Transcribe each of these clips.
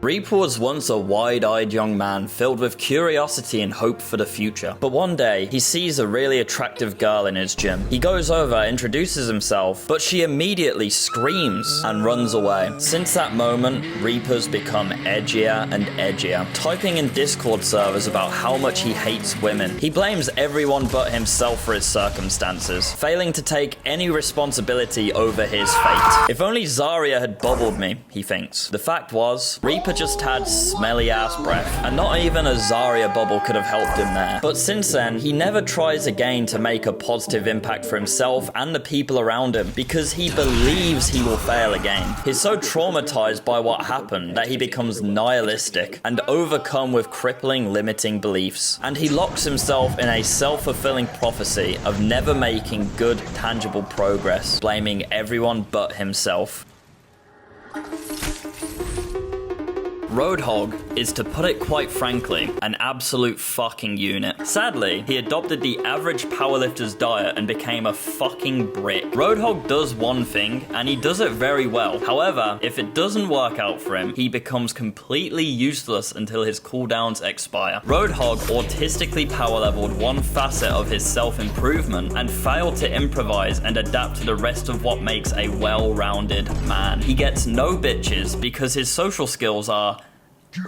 Reaper was once a wide-eyed young man filled with curiosity and hope for the future. But one day, he sees a really attractive girl in his gym. He goes over, introduces himself, but she immediately screams and runs away. Since that moment, Reaper's become edgier and edgier, typing in Discord servers about how much he hates women. He blames everyone but himself for his circumstances, failing to take any responsibility over his fate. If only Zarya had bubbled me, he thinks. The fact was, Reaper just had smelly ass breath, and not even a Zarya bubble could have helped him there. But since then, he never tries again to make a positive impact for himself and the people around him, because he believes he will fail again. He's so traumatized by what happened that he becomes nihilistic and overcome with crippling limiting beliefs. And he locks himself in a self-fulfilling prophecy of never making good, tangible progress, blaming everyone but himself. Roadhog is, to put it quite frankly, an absolute fucking unit. Sadly, he adopted the average powerlifter's diet and became a fucking brick. Roadhog does one thing, and he does it very well. However, if it doesn't work out for him, he becomes completely useless until his cooldowns expire. Roadhog autistically power-leveled one facet of his self-improvement and failed to improvise and adapt to the rest of what makes a well-rounded man. He gets no bitches because his social skills are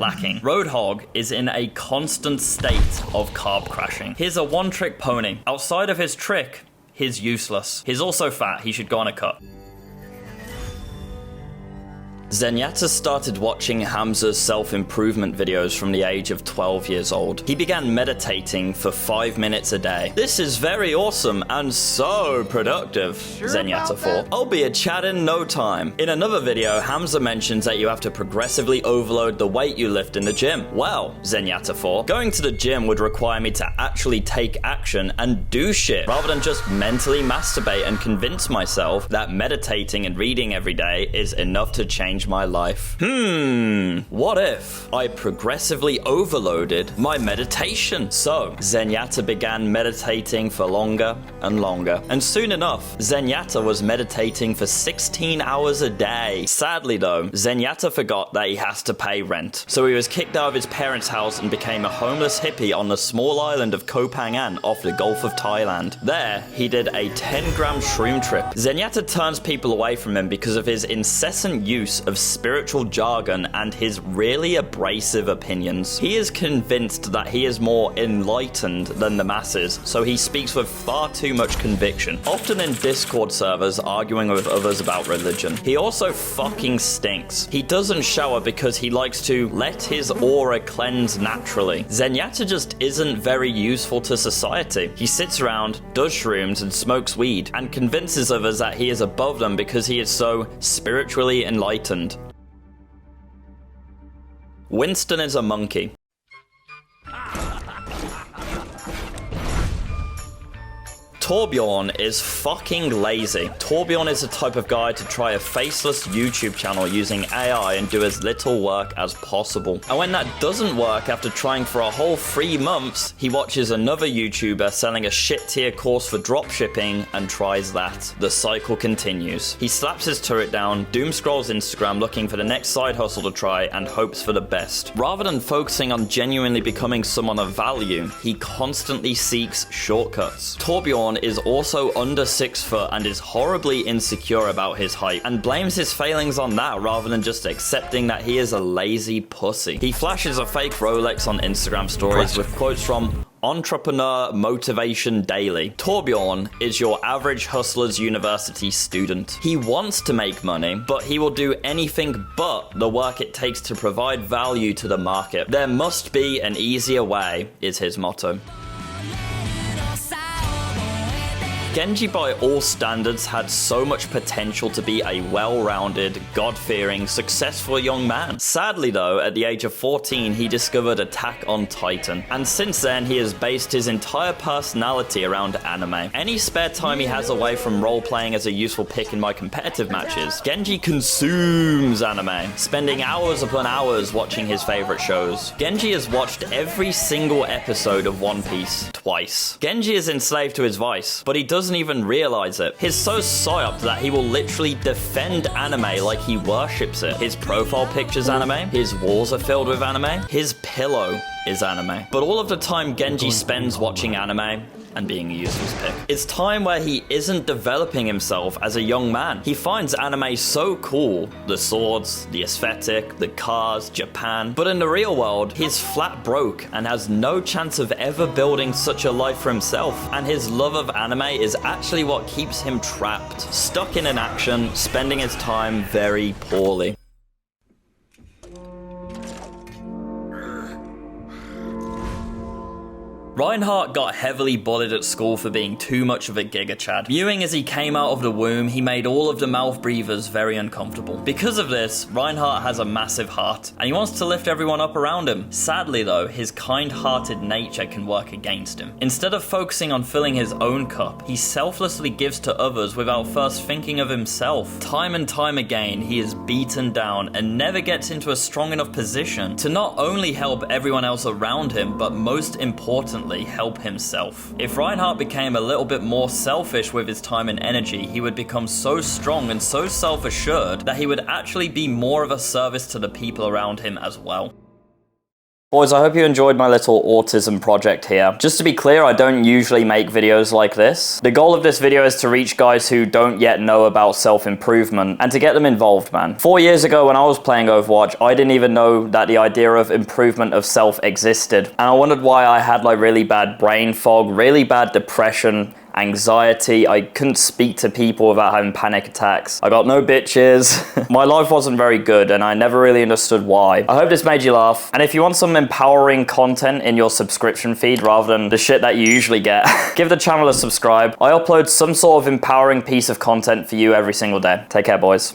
lacking. Roadhog is in a constant state of carb crashing. He's a one-trick pony. Outside of his trick, he's useless. He's also fat. He should go on a cut. Zenyatta started watching Hamza's self-improvement videos from the age of 12 years old. He began meditating for 5 minutes a day. This is very awesome and so productive, Zenyatta thought. I'll be a Chad in no time. In another video, Hamza mentions that you have to progressively overload the weight you lift in the gym. Well, Zenyatta thought, going to the gym would require me to actually take action and do shit, rather than just mentally masturbate and convince myself that meditating and reading every day is enough to change my life. What if I progressively overloaded my meditation? So, Zenyatta began meditating for longer and longer. And soon enough, Zenyatta was meditating for 16 hours a day. Sadly though, Zenyatta forgot that he has to pay rent. So he was kicked out of his parents' house and became a homeless hippie on the small island of Koh Phangan off the Gulf of Thailand. There, he did a 10-gram shroom trip. Zenyatta turns people away from him because of his incessant use of spiritual jargon and his really abrasive opinions. He is convinced that he is more enlightened than the masses, so he speaks with far too much conviction, often in Discord servers arguing with others about religion. He also fucking stinks. He doesn't shower because he likes to let his aura cleanse naturally. Zenyatta just isn't very useful to society. He sits around, does shrooms and smokes weed, and convinces others that he is above them because he is so spiritually enlightened. Winston is a monkey. Torbjorn is fucking lazy. Torbjorn is the type of guy to try a faceless YouTube channel using AI and do as little work as possible. And when that doesn't work after trying for a whole 3 months, he watches another YouTuber selling a shit tier course for dropshipping and tries that. The cycle continues. He slaps his turret down, doom scrolls Instagram looking for the next side hustle to try and hopes for the best. Rather than focusing on genuinely becoming someone of value, he constantly seeks shortcuts. Torbjorn is also under 6 foot and is horribly insecure about his height and blames his failings on that rather than just accepting that he is a lazy pussy. He flashes a fake Rolex on Instagram stories with quotes from Entrepreneur Motivation Daily. Torbjorn is your average hustler's university student. He wants to make money, but he will do anything but the work it takes to provide value to the market. There must be an easier way, is his motto. Genji by all standards had so much potential to be a well-rounded, God-fearing, successful young man. Sadly though, at the age of 14 he discovered Attack on Titan, and since then he has based his entire personality around anime. Any spare time he has away from role-playing as a useful pick in my competitive matches, Genji consumes anime, spending hours upon hours watching his favorite shows. Genji has watched every single episode of One Piece twice. Genji is enslaved to his vice, but he does doesn't even realize it. He's so psyched that he will literally defend anime like he worships it. His profile picture's anime, his walls are filled with anime, his pillow is anime. But all of the time Genji spends watching anime and being a useless pick. It's time where he isn't developing himself as a young man. He finds anime so cool. The swords, the aesthetic, the cars, Japan. But in the real world, he's flat broke and has no chance of ever building such a life for himself. And his love of anime is actually what keeps him trapped, stuck in an action, spending his time very poorly. Reinhardt got heavily bullied at school for being too much of a Giga Chad. Mewing as he came out of the womb, he made all of the mouth breathers very uncomfortable. Because of this, Reinhardt has a massive heart, and he wants to lift everyone up around him. Sadly though, his kind-hearted nature can work against him. Instead of focusing on filling his own cup, he selflessly gives to others without first thinking of himself. Time and time again, he is beaten down and never gets into a strong enough position to not only help everyone else around him, but most importantly, help himself. If Reinhardt became a little bit more selfish with his time and energy, he would become so strong and so self-assured that he would actually be more of a service to the people around him as well. Boys, I hope you enjoyed my little autism project here. Just to be clear, I don't usually make videos like this. The goal of this video is to reach guys who don't yet know about self-improvement and to get them involved, man. 4 years ago when I was playing Overwatch, I didn't even know that the idea of improvement of self existed. And I wondered why I had like really bad brain fog, really bad depression, anxiety. I couldn't speak to people without having panic attacks. I got no bitches. My life wasn't very good and I never really understood why. I hope this made you laugh. And if you want some empowering content in your subscription feed rather than the shit that you usually get, give the channel a subscribe. I upload some sort of empowering piece of content for you every single day. Take care, boys.